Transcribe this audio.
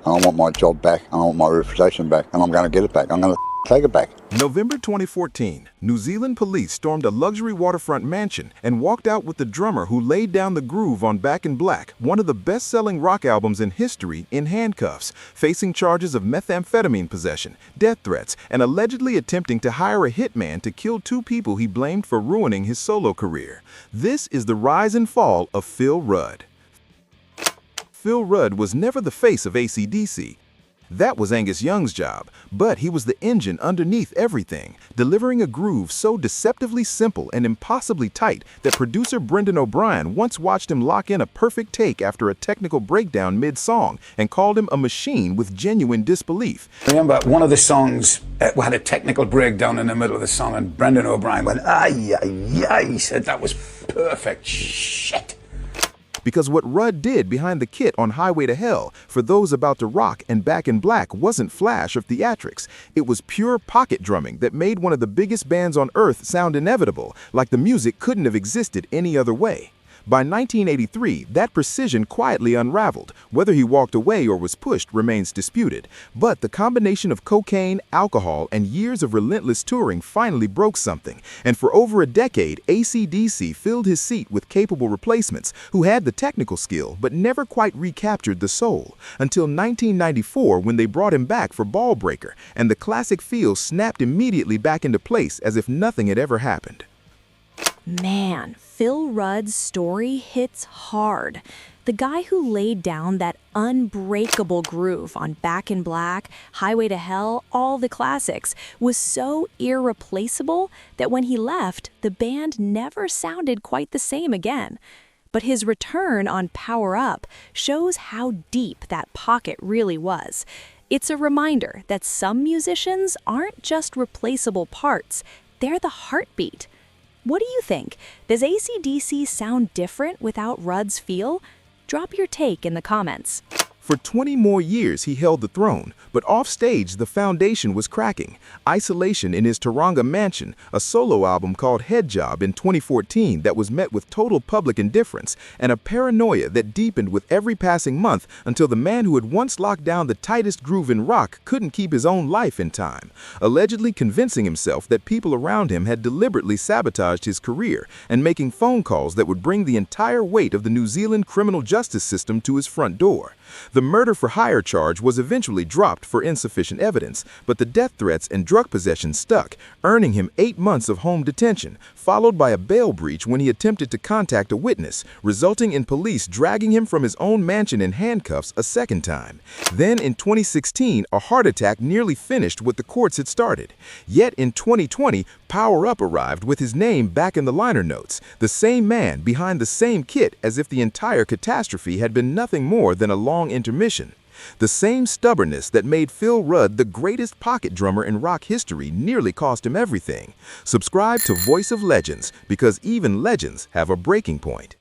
and I want my job back, and I want my reputation back, and I'm going to get it back. I'm going to take it back. November 2014, New Zealand police stormed a luxury waterfront mansion and walked out with the drummer who laid down the groove on Back in Black, one of the best-selling rock albums in history, in handcuffs, facing charges of methamphetamine possession, death threats, and allegedly attempting to hire a hitman to kill 2 people he blamed for ruining his solo career. This is the rise and fall of Phil Rudd. Phil Rudd was never the face of ACDC. That was Angus Young's job, but he was the engine underneath everything, delivering a groove so deceptively simple and impossibly tight that producer Brendan O'Brien once watched him lock in a perfect take after a technical breakdown mid-song and called him a machine with genuine disbelief. Remember, one of the songs had a technical breakdown in the middle of the song, and Brendan O'Brien went, "Ay, ay, ay," he said that was perfect. Shit. Because what Rudd did behind the kit on Highway to Hell for those about to rock and Back in Black wasn't flash or theatrics. It was pure pocket drumming that made one of the biggest bands on earth sound inevitable, like the music couldn't have existed any other way. By 1983, that precision quietly unraveled. Whether he walked away or was pushed remains disputed. But the combination of cocaine, alcohol, and years of relentless touring finally broke something. And for over a decade, ACDC filled his seat with capable replacements who had the technical skill but never quite recaptured the soul. Until 1994, when they brought him back for Ball Breaker, and the classic feel snapped immediately back into place as if nothing had ever happened. Man, Phil Rudd's story hits hard. The guy who laid down that unbreakable groove on Back in Black, Highway to Hell, all the classics, was so irreplaceable that when he left, the band never sounded quite the same again. But his return on Power Up shows how deep that pocket really was. It's a reminder that some musicians aren't just replaceable parts, they're the heartbeat. What do you think? Does ACDC sound different without Rudd's feel? Drop your take in the comments. For 20 more years, he held the throne, but offstage, the foundation was cracking. Isolation in his Taronga mansion, a solo album called Head Job in 2014 that was met with total public indifference, and a paranoia that deepened with every passing month until the man who had once locked down the tightest groove in rock couldn't keep his own life in time, allegedly convincing himself that people around him had deliberately sabotaged his career and making phone calls that would bring the entire weight of the New Zealand criminal justice system to his front door. The murder-for-hire charge was eventually dropped for insufficient evidence, but the death threats and drug possession stuck, earning him 8 months of home detention, followed by a bail breach when he attempted to contact a witness, resulting in police dragging him from his own mansion in handcuffs a second time. Then in 2016, a heart attack nearly finished what the courts had started. Yet in 2020, Power Up arrived with his name back in the liner notes, the same man behind the same kit, as if the entire catastrophe had been nothing more than a long intermission. The same stubbornness that made Phil Rudd the greatest pocket drummer in rock history nearly cost him everything. Subscribe to Voice of Legends, because even legends have a breaking point.